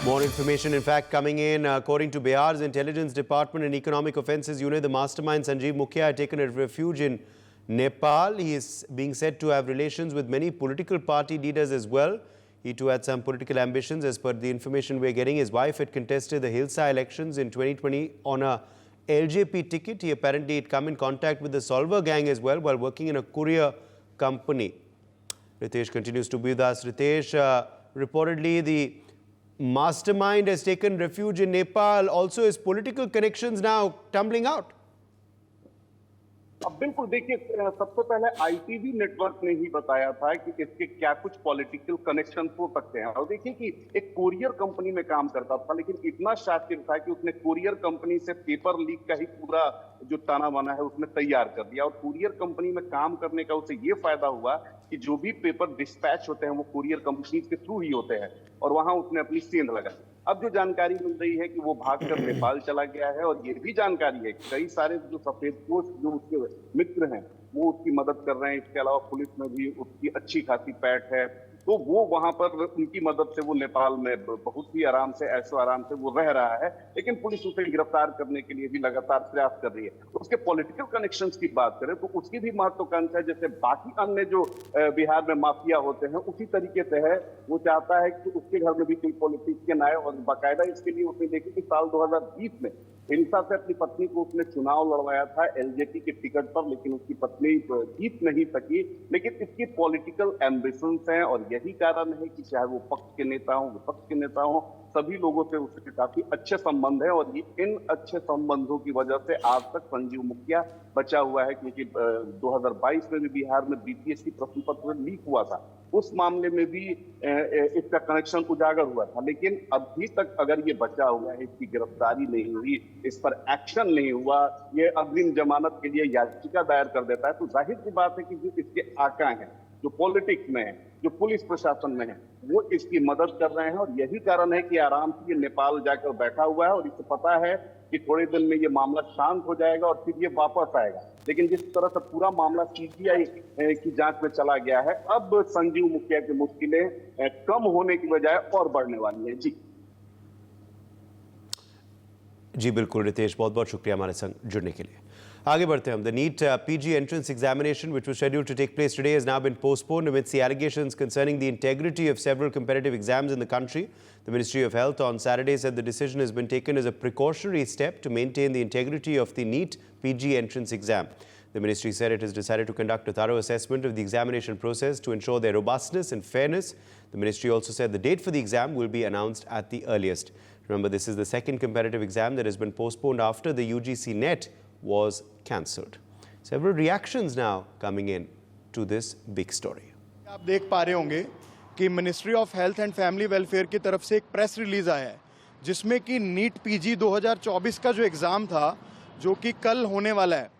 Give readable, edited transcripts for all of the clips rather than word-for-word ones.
More information, in fact, coming in. According to Bihar's Intelligence Department and Economic Offences Unit, the mastermind Sanjeev Mukhya had taken a refuge in Nepal. He is being said to have relations with many political party leaders as well. He too had some political ambitions. As per the information we're getting, his wife had contested the Hilsa elections in 2020 on a LJP ticket. He apparently had come in contact with the Solver gang as well while working in a courier company. Ritesh continues to be with us. Ritesh, reportedly the mastermind has taken refuge in Nepal. Also, his political connections now tumbling out. अब बिल्कुल देखिए, सबसे पहले ITV network ने ही बताया था कि इसके क्या कुछ पॉलिटिकल कनेक्शन हो सकते हैं। और देखिए कि एक कोरियर कंपनी में काम करता था, लेकिन इतना शातिर था कि उसने कोरियर कंपनी से पेपर लीक का ही पूरा जो ताना बाना है उसने तैयार कर दिया। और कोरियर कंपनी में काम करने का उसे ये फायदा हुआ कि जो भी पेपर डिस्पैच होते हैं वो कोरियर कंपनी के थ्रू ही होते हैं, और वहां उसने अपनी सेंध लगाई। अब जो जानकारी मिल रही है कि वो भागकर नेपाल चला गया है, और ये भी जानकारी है कि कई सारे जो सफेदपोश जो उसके मित्र हैं वो उसकी मदद कर रहे हैं। इसके अलावा पुलिस में भी उसकी अच्छी खासी पैठ है, तो वो वहां पर उनकी मदद से वो नेपाल में बहुत ही आराम से ऐशो आराम से वो रह रहा है। लेकिन पुलिस उसे गिरफ्तार करने के लिए भी लगातार प्रयास कर रही है। उसके पॉलिटिकल कनेक्शंस की बात करें तो उसकी भी महत्वाकांक्षा जैसे बाकी अन्य जो बिहार में माफिया होते हैं उसी तरीके से है। वो चाहता है कि उसके घर में भी कोई पॉलिटिशियन आए, और बाकायदा इसके लिए उसने देखी कि साल 2020 में हिंसा से अपनी पत्नी को उसने चुनाव लड़वाया था एलजेपी के टिकट पर, लेकिन उसकी पत्नी जीत नहीं सकी। लेकिन इसकी पॉलिटिकल एम्बिशंस हैं, और यही कारण है कि चाहे वो पक्ष के नेता हो विपक्ष के नेता हो, सभी लोगों से उसके काफी अच्छे संबंध है। और इन अच्छे संबंधों की वजह से आज तक संजीव मुखिया बचा हुआ है, क्योंकि 2022 में भी बिहार में बीपीएससी प्रश्न पत्र लीक हुआ था, उस मामले में भी इसका कनेक्शन उजागर हुआ था। लेकिन अभी तक अगर ये बचा हुआ है, इसकी गिरफ्तारी नहीं हुई, इस पर एक्शन नहीं हुआ, ये अग्रिम जमानत के लिए याचिका दायर कर देता है, तो जाहिर सी बात है कि जो इसके आका हैं, जो पॉलिटिक्स में है, जो पुलिस प्रशासन में है, वो इसकी मदद कर रहे हैं। और यही कारण है कि आराम से ये नेपाल जाकर बैठा हुआ है, और इसे पता है कि थोड़े दिन में ये मामला शांत हो जाएगा और फिर ये वापस आएगा। लेकिन जिस तरह से पूरा मामला सीबीआई की जांच में चला गया है, अब संजीव मुखिया की मुश्किलें कम होने की बजाय और बढ़ने वाली है। जी बिल्कुल रितेश, बहुत बहुत शुक्रिया हमारे संग जुड़ने के लिए। आगे बढ़ते हैं हम। The NEET PG entrance examination, which was scheduled to take place today, has now been postponed amidst the allegations concerning the integrity of several competitive exams in the country. The Ministry of Health on Saturday said the decision has been taken as a precautionary step to maintain the integrity of the NEET PG entrance exam. The ministry said it has decided to conduct a thorough assessment of the examination process to ensure their robustness and fairness. The ministry also said the date for the exam will be announced at the earliest. Remember, this is the second competitive exam that has been postponed after the UGC NET was cancelled. Several reactions now coming in to this big story. आप देख पा रहे होंगे कि ministry of health and family welfare की तरफ से एक प्रेस रिलीज आया है, जिसमें कि नीट पीजी 2024 का जो एग्ज़ाम था, जो कि कल होने वाला है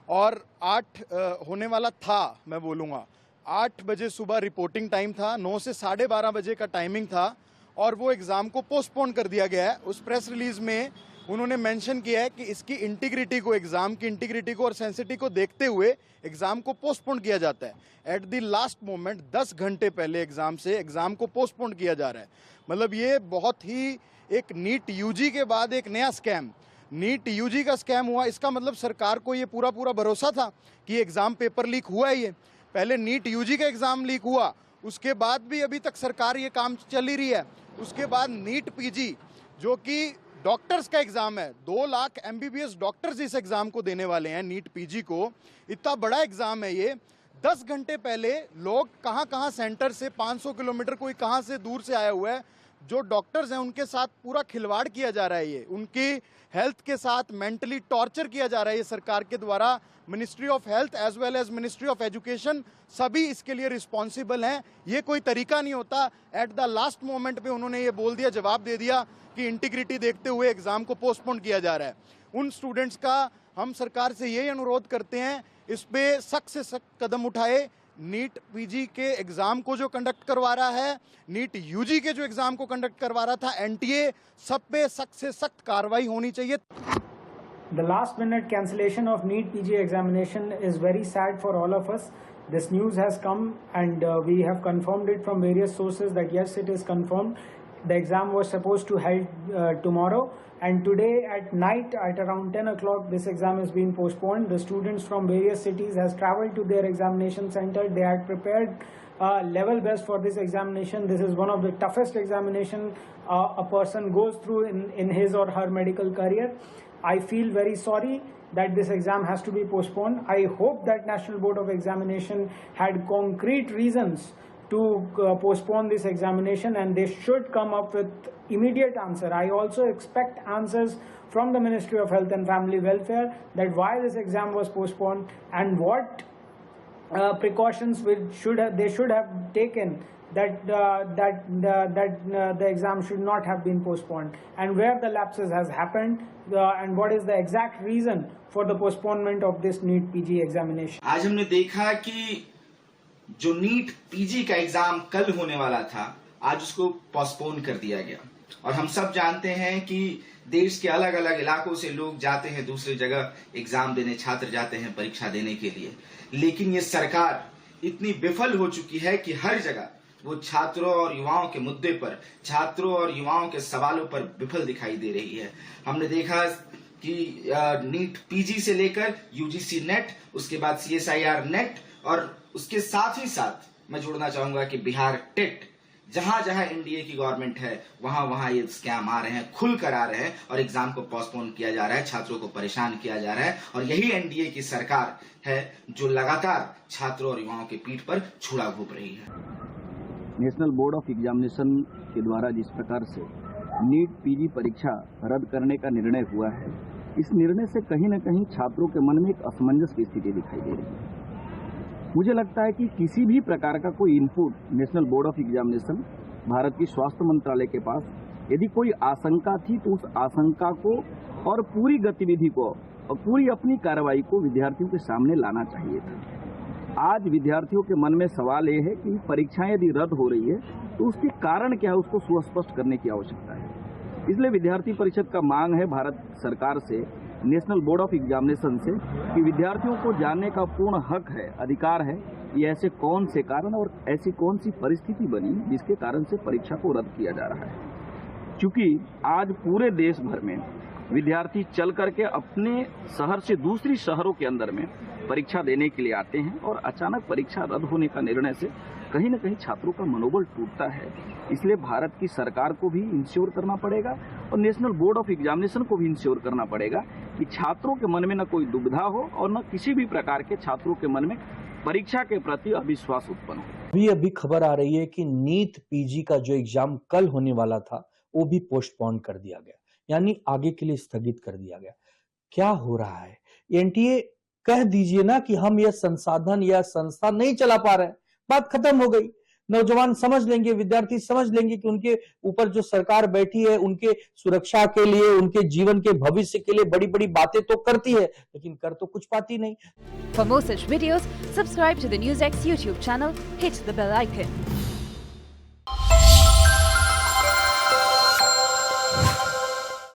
और 8 होने वाला था, मैं बोलूँगा 8 बजे सुबह रिपोर्टिंग टाइम था, 9 से 12:30 बजे का टाइमिंग था, और वो एग्ज़ाम को पोस्टपोन कर दिया गया है। उस प्रेस रिलीज में उन्होंने मेंशन किया है कि इसकी इंटीग्रिटी को, एग्ज़ाम की इंटीग्रिटी को और सेंसिटिविटी को देखते हुए एग्ज़ाम को पोस्टपोन किया जाता है। एट द लास्ट मोमेंट 10 घंटे पहले एग्ज़ाम से एग्ज़ाम को पोस्टपोन किया जा रहा है। मतलब ये बहुत ही एक नीट यूजी के बाद एक नया स्कैम, नीट यूजी का स्कैम हुआ। इसका मतलब सरकार को ये पूरा भरोसा था कि एग्ज़ाम पेपर लीक हुआ है। ये पहले नीट यूजी का एग्ज़ाम लीक हुआ, उसके बाद भी अभी तक सरकार ये काम चल ही रही है। उसके बाद नीट पीजी, जो कि डॉक्टर्स का एग्जाम है, 2 लाख MBBS डॉक्टर्स इस एग्जाम को देने वाले हैं। नीट पीजी को इतना बड़ा एग्जाम है ये। 10 घंटे पहले लोग कहां सेंटर से 500 किलोमीटर, कोई कहां से दूर से आया हुआ है, जो डॉक्टर्स हैं उनके साथ पूरा खिलवाड़ किया जा रहा है। ये उनकी हेल्थ के साथ मेंटली टॉर्चर किया जा रहा है ये सरकार के द्वारा। Ministry of health as well as ministry of education सभी इसके लिए रिस्पॉन्सिबल हैं। ये कोई तरीका नहीं होता। एट द लास्ट मोमेंट पे उन्होंने ये बोल दिया, जवाब दे दिया कि इंटीग्रिटी देखते हुए एग्जाम को पोस्टपोन किया जा रहा है। उन स्टूडेंट्स का हम सरकार से यही अनुरोध करते हैं, इस पे सख्त से सख्त कदम उठाए। नीट पीजी के एग्जाम को जो कंडक्ट करवा रहा है, नीट यूजी के जो एग्जाम को कंडक्ट करवा रहा था एनटीए, सब पे सख्त से सख्त कार्रवाई होनी चाहिए। The last minute cancellation of NEET PG examination is very sad for all of us. This news has come and we have confirmed it from various sources that yes, it is confirmed. The exam was supposed to held tomorrow, and today at night at around 10 o'clock this exam is being postponed. The students from various cities has traveled to their examination center. They had prepared level best for this examination. This is one of the toughest examination a person goes through in his or her medical career. I feel very sorry that this exam has to be postponed. I hope that National Board of Examination had concrete reasons to postpone this examination, and they should come up with immediate answer. I also expect answers from the Ministry of Health and Family Welfare that why this exam was postponed and what precautions they should have taken that the exam should not have been postponed, and where the lapses has happened, and what is the exact reason for the postponement of this NEET PG examination. आज हमने देखा कि जो NEET PG का exam कल होने वाला था, आज उसको पोस्टपोन कर दिया गया। और हम सब जानते हैं कि देश के अलग अलग इलाकों से लोग जाते हैं दूसरी जगह एग्जाम देने, छात्र जाते हैं परीक्षा देने के लिए, लेकिन ये सरकार इतनी विफल हो चुकी है कि हर जगह वो छात्रों और युवाओं के मुद्दे पर, छात्रों और युवाओं के सवालों पर विफल दिखाई दे रही है। हमने देखा कि नीट पीजी से लेकर यूजीसी नेट, उसके बाद CSIR नेट, और उसके साथ ही साथ मैं जोड़ना चाहूंगा कि बिहार टेट, जहां जहां एनडीए की गवर्नमेंट है वहां वहां ये स्कैम आ रहे हैं, खुल कर आ रहे हैं, और एग्जाम को पोस्टपोन किया जा रहा है, छात्रों को परेशान किया जा रहा है। और यही एनडीए की सरकार है जो लगातार छात्रों और युवाओं की पीठ पर छुरा घोंप रही है। नेशनल बोर्ड ऑफ एग्जामिनेशन के द्वारा जिस प्रकार से नीट पीजी परीक्षा रद्द करने का निर्णय हुआ है, इस निर्णय से कहीं न कहीं छात्रों के मन में एक असमंजस की स्थिति दिखाई दे रही है। मुझे लगता है कि किसी भी प्रकार का कोई input national board of examination, Bharat की स्वास्थ्य मंत्रालय के पास यदि कोई आशंका थी तो उस आशंका को और पूरी गतिविधि को और पूरी अपनी कार्रवाई को विद्यार्थियों के सामने लाना चाहिए था। आज विद्यार्थियों के मन में सवाल ये है कि परीक्षाएं यदि रद्द हो रही है तो उसके कारण क्या है, उसको सुस्पष्ट करने की आवश्यकता है। इसलिए विद्यार्थी परिषद का मांग है भारत सरकार से, नेशनल बोर्ड ऑफ एग्जामिनेशन से, कि विद्यार्थियों को जानने का पूर्ण हक है, अधिकार है, ये ऐसे कौन से कारण और ऐसी कौन सी परिस्थिति बनी जिसके कारण से परीक्षा को रद्द किया जा रहा है। क्योंकि आज पूरे देश भर में विद्यार्थी चल करके अपने शहर से दूसरी शहरों के अंदर में परीक्षा देने के लिए आते हैं, और अचानक परीक्षा रद्द होने का निर्णय से कहीं न कहीं छात्रों का मनोबल टूटता है। इसलिए भारत की सरकार को भी इंश्योर करना पड़ेगा और नेशनल बोर्ड ऑफ एग्जामिनेशन को भी इंश्योर करना पड़ेगा कि छात्रों के मन में न कोई दुविधा हो और न किसी भी प्रकार के छात्रों के मन में परीक्षा के प्रति अविश्वास उत्पन्न हो। अभी खबर आ रही है कि नीट पीजी का जो एग्जाम कल होने वाला था वो भी पोस्टपोन कर दिया गया, यानी आगे के लिए स्थगित कर दिया गया। क्या हो रहा है? एनटीए कह दीजिए ना कि हम यह संसाधन या संस्था नहीं चला पा रहे हैं, बात खत्म हो गई। नौजवान समझ लेंगे, विद्यार्थी समझ लेंगे कि उनके ऊपर जो सरकार बैठी है उनके सुरक्षा के लिए, उनके जीवन के भविष्य के लिए बड़ी बड़ी बातें तो करती है, लेकिन कर तो कुछ पाती नहीं। For more such videos, subscribe to the NewsX YouTube channel, hit the bell icon.